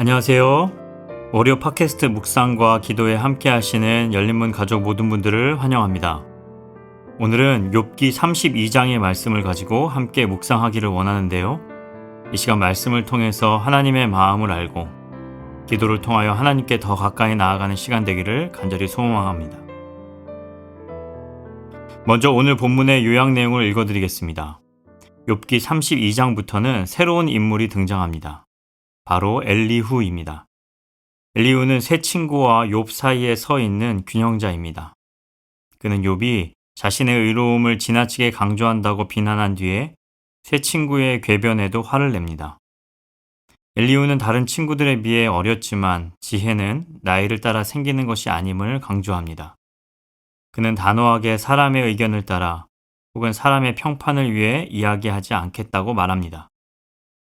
안녕하세요. 월요 팟캐스트 묵상과 기도에 함께 하시는 열린문 가족 모든 분들을 환영합니다. 오늘은 욥기 32장의 말씀을 가지고 함께 묵상하기를 원하는데요. 이 시간 말씀을 통해서 하나님의 마음을 알고 기도를 통하여 하나님께 더 가까이 나아가는 시간 되기를 간절히 소망합니다. 먼저 오늘 본문의 요약 내용을 읽어드리겠습니다. 욥기 32장부터는 새로운 인물이 등장합니다. 바로 엘리후입니다. 엘리후는 세 친구와 욥 사이에 서 있는 균형자입니다. 그는 욥이 자신의 의로움을 지나치게 강조한다고 비난한 뒤에 세 친구의 궤변에도 화를 냅니다. 엘리후는 다른 친구들에 비해 어렸지만 지혜는 나이를 따라 생기는 것이 아님을 강조합니다. 그는 단호하게 사람의 의견을 따라 혹은 사람의 평판을 위해 이야기하지 않겠다고 말합니다.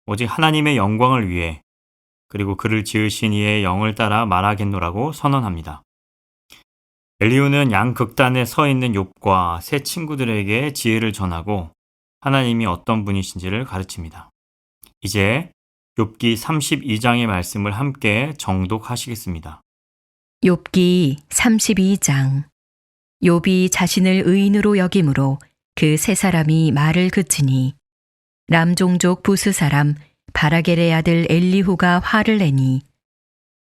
오직 하나님의 영광을 위해 그리고 그를 지으신 이의 영을 따라 말하겠노라고 선언합니다. 엘리후는 양극단에 서 있는 욥과 세 친구들에게 지혜를 전하고 하나님이 어떤 분이신지를 가르칩니다. 이제 욥기 32장의 말씀을 함께 정독하시겠습니다. 욥기 32장. 욥이 자신을 의인으로 여김으로 그 세 사람이 말을 그치니 람 종족 부스 사람 바라겔의 아들 엘리후가 화를 내니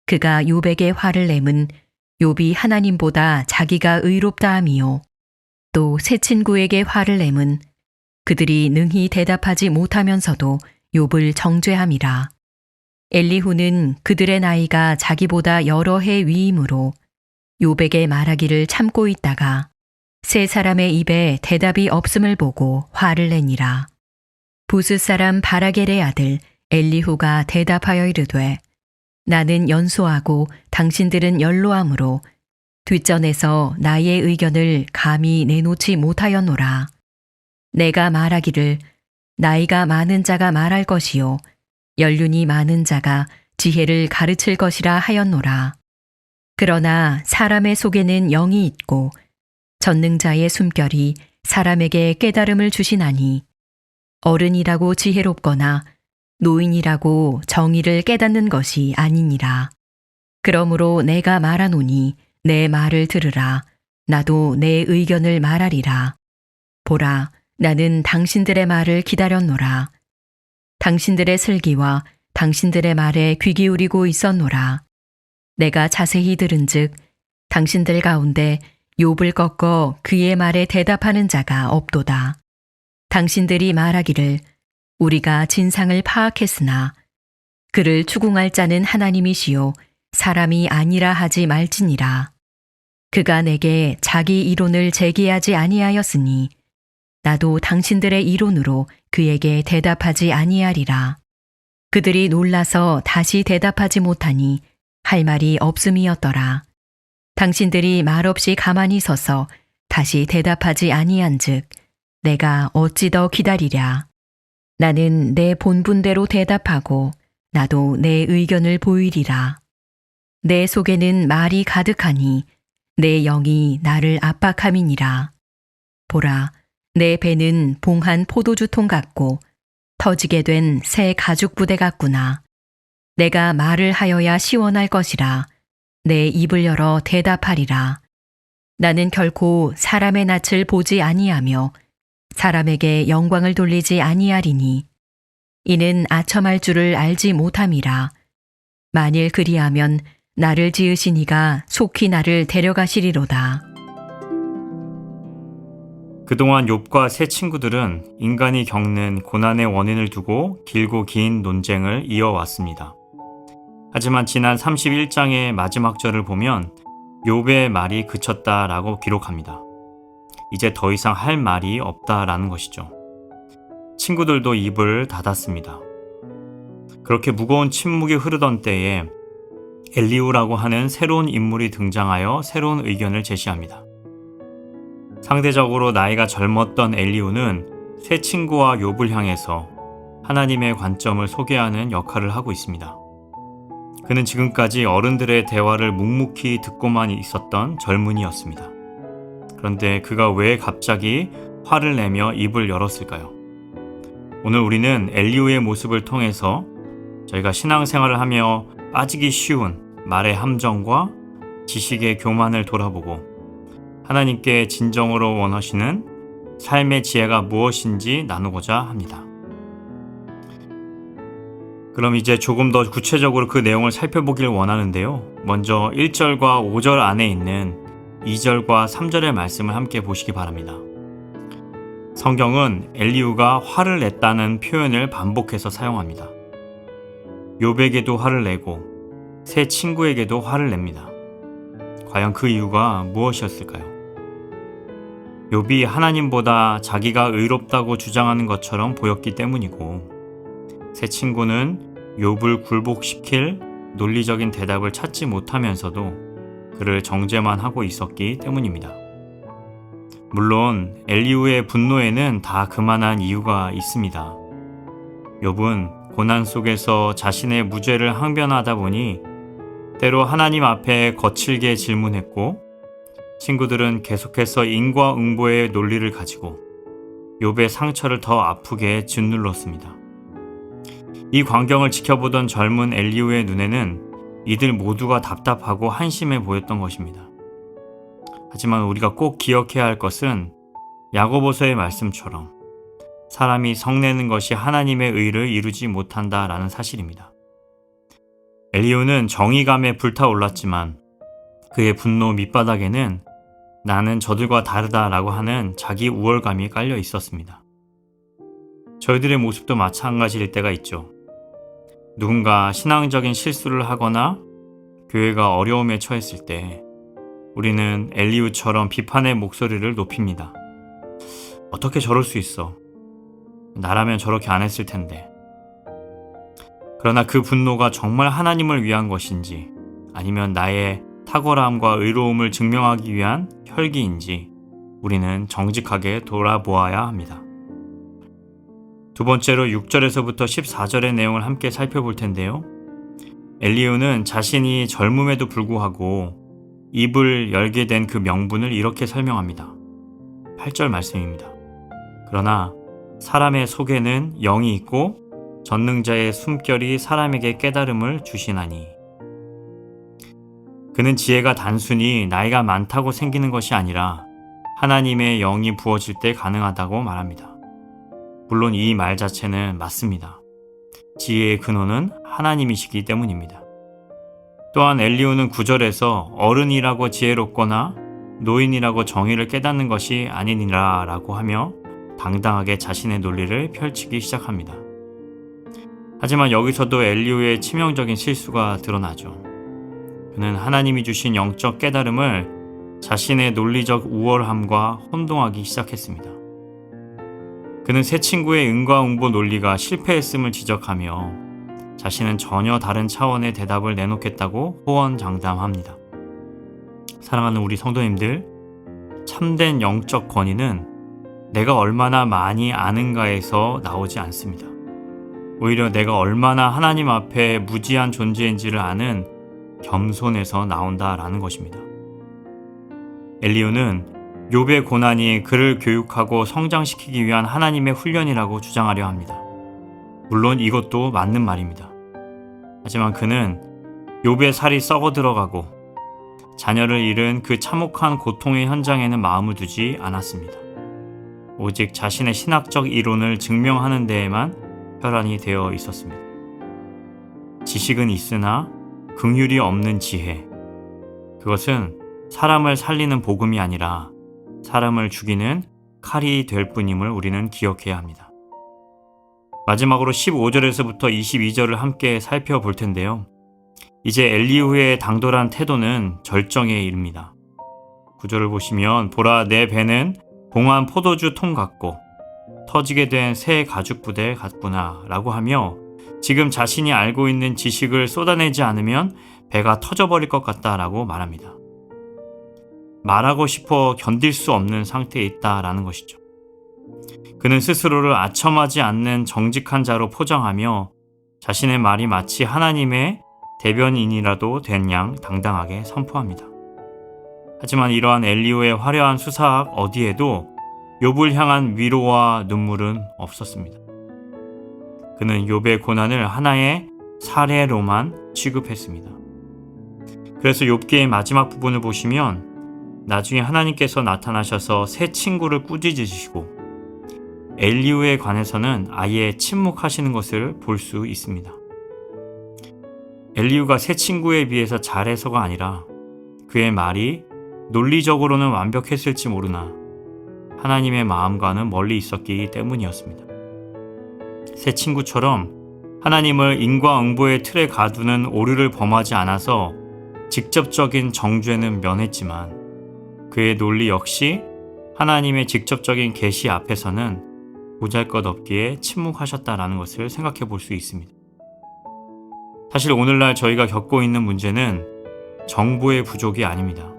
그가 욥에게 화를 내면 욥이 하나님보다 자기가 의롭다 함이요 또 세 친구에게 화를 내면 그들이 능히 대답하지 못하면서도 욥을 정죄함이라. 엘리후는 그들의 나이가 자기보다 여러 해 위이므로 욥에게 말하기를 참고 있다가 세 사람의 입에 대답이 없음을 보고 화를 내니라. 부스 사람 바라겔의 아들 엘리후가 대답하여 이르되 나는 연소하고 당신들은 연로함으로 뒷전에서 나의 의견을 감히 내놓지 못하였노라. 내가 말하기를 나이가 많은 자가 말할 것이요 연륜이 많은 자가 지혜를 가르칠 것이라 하였노라. 그러나 사람의 속에는 영이 있고 전능자의 숨결이 사람에게 깨달음을 주시나니 어른이라고 지혜롭거나 노인이라고 정의를 깨닫는 것이 아니니라. 그러므로 내가 말하노니 내 말을 들으라. 나도 내 의견을 말하리라. 보라, 나는 당신들의 말을 기다렸노라. 당신들의 슬기와 당신들의 말에 귀 기울이고 있었노라. 내가 자세히 들은즉 당신들 가운데 욥을 꺾어 그의 말에 대답하는 자가 없도다. 당신들이 말하기를 우리가 진상을 파악했으나 그를 추궁할 자는 하나님이시요 사람이 아니라 하지 말지니라. 그가 내게 자기 이론을 제기하지 아니하였으니 나도 당신들의 이론으로 그에게 대답하지 아니하리라. 그들이 놀라서 다시 대답하지 못하니 할 말이 없음이었더라. 당신들이 말없이 가만히 서서 다시 대답하지 아니한즉 내가 어찌 더 기다리랴. 나는 내 본분대로 대답하고 나도 내 의견을 보이리라. 내 속에는 말이 가득하니 내 영이 나를 압박함이니라. 보라, 내 배는 봉한 포도주통 같고 터지게 된 새 가죽 부대 같구나. 내가 말을 하여야 시원할 것이라. 내 입을 열어 대답하리라. 나는 결코 사람의 낯을 보지 아니하며 사람에게 영광을 돌리지 아니하리니 이는 아첨할 줄을 알지 못함이라. 만일 그리하면 나를 지으신 이가 속히 나를 데려가시리로다. 그동안 욥과 세 친구들은 인간이 겪는 고난의 원인을 두고 길고 긴 논쟁을 이어왔습니다. 하지만 지난 31장의 마지막 절을 보면 욥의 말이 그쳤다라고 기록합니다. 이제 더 이상 할 말이 없다라는 것이죠. 친구들도 입을 닫았습니다. 그렇게 무거운 침묵이 흐르던 때에 엘리후라고 하는 새로운 인물이 등장하여 새로운 의견을 제시합니다. 상대적으로 나이가 젊었던 엘리후는 새 친구와 욥을 향해서 하나님의 관점을 소개하는 역할을 하고 있습니다. 그는 지금까지 어른들의 대화를 묵묵히 듣고만 있었던 젊은이였습니다. 그런데 그가 왜 갑자기 화를 내며 입을 열었을까요? 오늘 우리는 엘리후의 모습을 통해서 저희가 신앙생활을 하며 빠지기 쉬운 말의 함정과 지식의 교만을 돌아보고 하나님께 진정으로 원하시는 삶의 지혜가 무엇인지 나누고자 합니다. 그럼 이제 조금 더 구체적으로 그 내용을 살펴보길 원하는데요. 먼저 1절과 5절 안에 있는 2절과 3절의 말씀을 함께 보시기 바랍니다. 성경은 엘리후가 화를 냈다는 표현을 반복해서 사용합니다. 욥에게도 화를 내고 새 친구에게도 화를 냅니다. 과연 그 이유가 무엇이었을까요? 욥이 하나님보다 자기가 의롭다고 주장하는 것처럼 보였기 때문이고, 새 친구는 욥을 굴복시킬 논리적인 대답을 찾지 못하면서도 그를 정죄만 하고 있었기 때문입니다. 물론 엘리후의 분노에는 다 그만한 이유가 있습니다. 욥은 고난 속에서 자신의 무죄를 항변하다 보니 때로 하나님 앞에 거칠게 질문했고, 친구들은 계속해서 인과응보의 논리를 가지고 욥의 상처를 더 아프게 짓눌렀습니다. 이 광경을 지켜보던 젊은 엘리후의 눈에는 이들 모두가 답답하고 한심해 보였던 것입니다. 하지만 우리가 꼭 기억해야 할 것은 야고보서의 말씀처럼 사람이 성내는 것이 하나님의 의를 이루지 못한다라는 사실입니다. 엘리후는 정의감에 불타올랐지만 그의 분노 밑바닥에는 나는 저들과 다르다라고 하는 자기 우월감이 깔려 있었습니다. 저희들의 모습도 마찬가지일 때가 있죠. 누군가 신앙적인 실수를 하거나 교회가 어려움에 처했을 때 우리는 엘리후처럼 비판의 목소리를 높입니다. 어떻게 저럴 수 있어? 나라면 저렇게 안 했을 텐데. 그러나 그 분노가 정말 하나님을 위한 것인지 아니면 나의 탁월함과 의로움을 증명하기 위한 혈기인지 우리는 정직하게 돌아보아야 합니다. 두 번째로 6절에서부터 14절의 내용을 함께 살펴볼 텐데요. 엘리후는 자신이 젊음에도 불구하고 입을 열게 된 그 명분을 이렇게 설명합니다. 8절 말씀입니다. 그러나 사람의 속에는 영이 있고 전능자의 숨결이 사람에게 깨달음을 주시나니. 그는 지혜가 단순히 나이가 많다고 생기는 것이 아니라 하나님의 영이 부어질 때 가능하다고 말합니다. 물론 이 말 자체는 맞습니다. 지혜의 근원은 하나님이시기 때문입니다. 또한 엘리후는 9절에서 어른이라고 지혜롭거나 노인이라고 정의를 깨닫는 것이 아니니라 라고 하며 당당하게 자신의 논리를 펼치기 시작합니다. 하지만 여기서도 엘리후의 치명적인 실수가 드러나죠. 그는 하나님이 주신 영적 깨달음을 자신의 논리적 우월함과 혼동하기 시작했습니다. 그는 새 친구의 인과응보 논리가 실패했음을 지적하며 자신은 전혀 다른 차원의 대답을 내놓겠다고 호언장담합니다. 사랑하는 우리 성도님들, 참된 영적 권위는 내가 얼마나 많이 아는가에서 나오지 않습니다. 오히려 내가 얼마나 하나님 앞에 무지한 존재인지를 아는 겸손에서 나온다라는 것입니다. 엘리후는 욥의 고난이 그를 교육하고 성장시키기 위한 하나님의 훈련이라고 주장하려 합니다. 물론 이것도 맞는 말입니다. 하지만 그는 욥의 살이 썩어 들어가고 자녀를 잃은 그 참혹한 고통의 현장에는 마음을 두지 않았습니다. 오직 자신의 신학적 이론을 증명하는 데에만 혈안이 되어 있었습니다. 지식은 있으나 긍휼이 없는 지혜, 그것은 사람을 살리는 복음이 아니라 사람을 죽이는 칼이 될 뿐임을 우리는 기억해야 합니다. 마지막으로 15절에서부터 22절을 함께 살펴볼 텐데요. 이제 엘리후의 당돌한 태도는 절정에 이릅니다. 9절을 보시면 보라 내 배는 봉한 포도주 통 같고 터지게 된 새 가죽 부대 같구나 라고 하며 지금 자신이 알고 있는 지식을 쏟아내지 않으면 배가 터져버릴 것 같다라고 말합니다. 말하고 싶어 견딜 수 없는 상태에 있다라는 것이죠. 그는 스스로를 아첨하지 않는 정직한 자로 포장하며 자신의 말이 마치 하나님의 대변인이라도 된 양 당당하게 선포합니다. 하지만 이러한 엘리후의 화려한 수사학 어디에도 욥을 향한 위로와 눈물은 없었습니다. 그는 욥의 고난을 하나의 사례로만 취급했습니다. 그래서 욥기의 마지막 부분을 보시면 나중에 하나님께서 나타나셔서 새 친구를 꾸짖으시고 엘리후에 관해서는 아예 침묵하시는 것을 볼 수 있습니다. 엘리후가 새 친구에 비해서 잘해서가 아니라 그의 말이 논리적으로는 완벽했을지 모르나 하나님의 마음과는 멀리 있었기 때문이었습니다. 새 친구처럼 하나님을 인과응보의 틀에 가두는 오류를 범하지 않아서 직접적인 정죄는 면했지만 그의 논리 역시 하나님의 직접적인 계시 앞에서는 보잘것없기에 침묵하셨다라는 것을 생각해 볼 수 있습니다. 사실 오늘날 저희가 겪고 있는 문제는 정보의 부족이 아닙니다.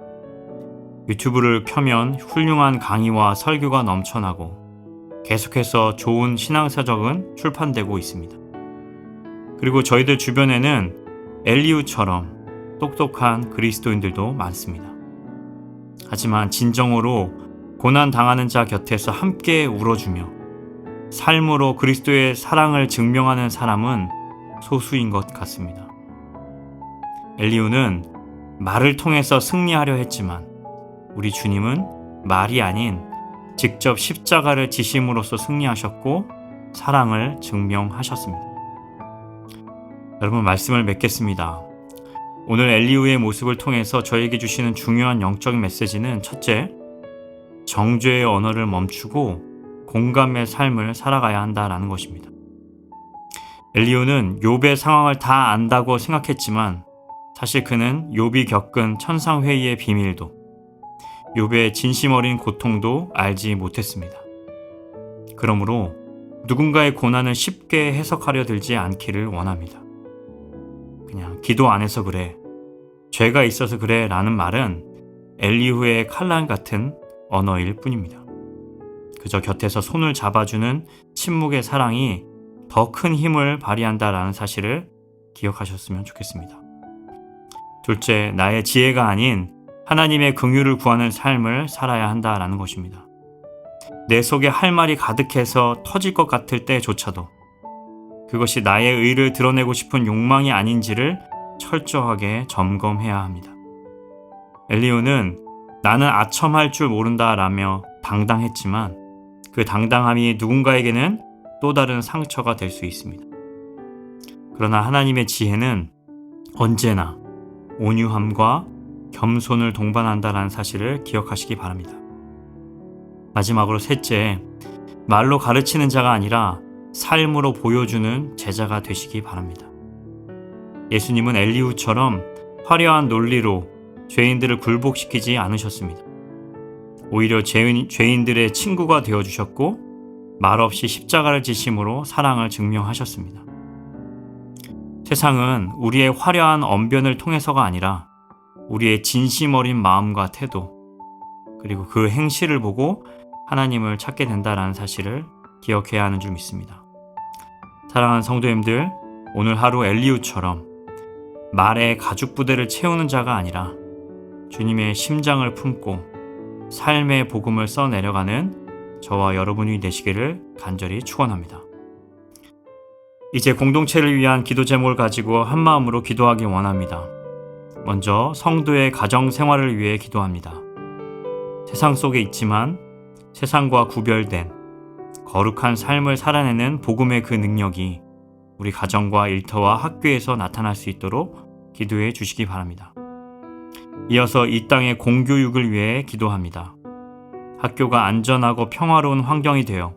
유튜브를 켜면 훌륭한 강의와 설교가 넘쳐나고 계속해서 좋은 신앙서적은 출판되고 있습니다. 그리고 저희들 주변에는 엘리후처럼 똑똑한 그리스도인들도 많습니다. 하지만 진정으로 고난당하는 자 곁에서 함께 울어주며 삶으로 그리스도의 사랑을 증명하는 사람은 소수인 것 같습니다. 엘리후는 말을 통해서 승리하려 했지만 우리 주님은 말이 아닌 직접 십자가를 지심으로써 승리하셨고 사랑을 증명하셨습니다. 여러분, 말씀을 맺겠습니다. 오늘 엘리후의 모습을 통해서 저에게 주시는 중요한 영적인 메시지는 첫째, 정죄의 언어를 멈추고 공감의 삶을 살아가야 한다라는 것입니다. 엘리후는 욥의 상황을 다 안다고 생각했지만 사실 그는 욥이 겪은 천상회의의 비밀도 욥의 진심 어린 고통도 알지 못했습니다. 그러므로 누군가의 고난을 쉽게 해석하려 들지 않기를 원합니다. 그냥 기도 안 해서 그래, 죄가 있어서 그래 라는 말은 엘리후의 칼날 같은 언어일 뿐입니다. 그저 곁에서 손을 잡아주는 침묵의 사랑이 더 큰 힘을 발휘한다라는 사실을 기억하셨으면 좋겠습니다. 둘째, 나의 지혜가 아닌 하나님의 긍휼을 구하는 삶을 살아야 한다라는 것입니다. 내 속에 할 말이 가득해서 터질 것 같을 때조차도 그것이 나의 의를 드러내고 싶은 욕망이 아닌지를 철저하게 점검해야 합니다. 엘리후는 나는 아첨할 줄 모른다라며 당당했지만 그 당당함이 누군가에게는 또 다른 상처가 될 수 있습니다. 그러나 하나님의 지혜는 언제나 온유함과 겸손을 동반한다는 사실을 기억하시기 바랍니다. 마지막으로 셋째, 말로 가르치는 자가 아니라 삶으로 보여주는 제자가 되시기 바랍니다. 예수님은 엘리후처럼 화려한 논리로 죄인들을 굴복시키지 않으셨습니다. 오히려 죄인들의 친구가 되어주셨고 말없이 십자가를 지심으로 사랑을 증명하셨습니다. 세상은 우리의 화려한 언변을 통해서가 아니라 우리의 진심 어린 마음과 태도, 그리고 그 행실을 보고 하나님을 찾게 된다는 사실을 기억해야 하는 줄 믿습니다. 사랑하는 성도님들, 오늘 하루 엘리후처럼 말의 가죽 부대를 채우는 자가 아니라 주님의 심장을 품고 삶의 복음을 써내려가는 저와 여러분이 되시기를 간절히 축원합니다. 이제 공동체를 위한 기도 제목을 가지고 한 마음으로 기도하기 원합니다. 먼저 성도의 가정 생활을 위해 기도합니다. 세상 속에 있지만 세상과 구별된 거룩한 삶을 살아내는 복음의 그 능력이 우리 가정과 일터와 학교에서 나타날 수 있도록 기도해 주시기 바랍니다. 이어서 이 땅의 공교육을 위해 기도합니다. 학교가 안전하고 평화로운 환경이 되어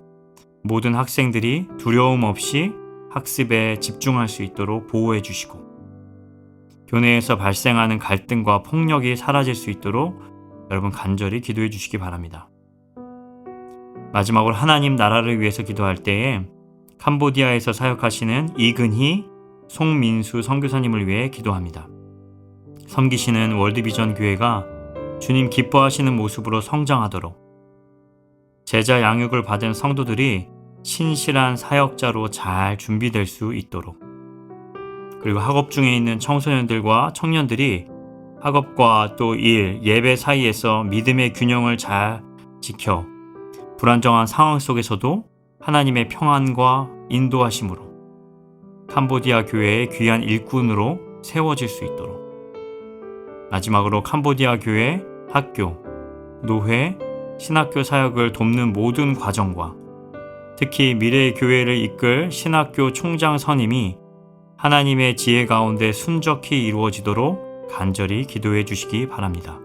모든 학생들이 두려움 없이 학습에 집중할 수 있도록 보호해 주시고 교내에서 발생하는 갈등과 폭력이 사라질 수 있도록 여러분 간절히 기도해 주시기 바랍니다. 마지막으로 하나님 나라를 위해서 기도할 때에 캄보디아에서 사역하시는 이근희, 송민수 선교사님을 위해 기도합니다. 섬기시는 월드비전 교회가 주님 기뻐하시는 모습으로 성장하도록 제자 양육을 받은 성도들이 신실한 사역자로 잘 준비될 수 있도록 그리고 학업 중에 있는 청소년들과 청년들이 학업과 또 일, 예배 사이에서 믿음의 균형을 잘 지켜 불안정한 상황 속에서도 하나님의 평안과 인도하심으로 캄보디아 교회의 귀한 일꾼으로 세워질 수 있도록. 마지막으로 캄보디아 교회, 학교, 노회, 신학교 사역을 돕는 모든 과정과 특히 미래의 교회를 이끌 신학교 총장 선임이 하나님의 지혜 가운데 순적히 이루어지도록 간절히 기도해 주시기 바랍니다.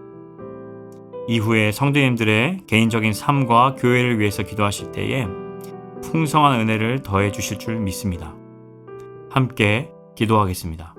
이후에 성도님들의 개인적인 삶과 교회를 위해서 기도하실 때에 풍성한 은혜를 더해 주실 줄 믿습니다. 함께 기도하겠습니다.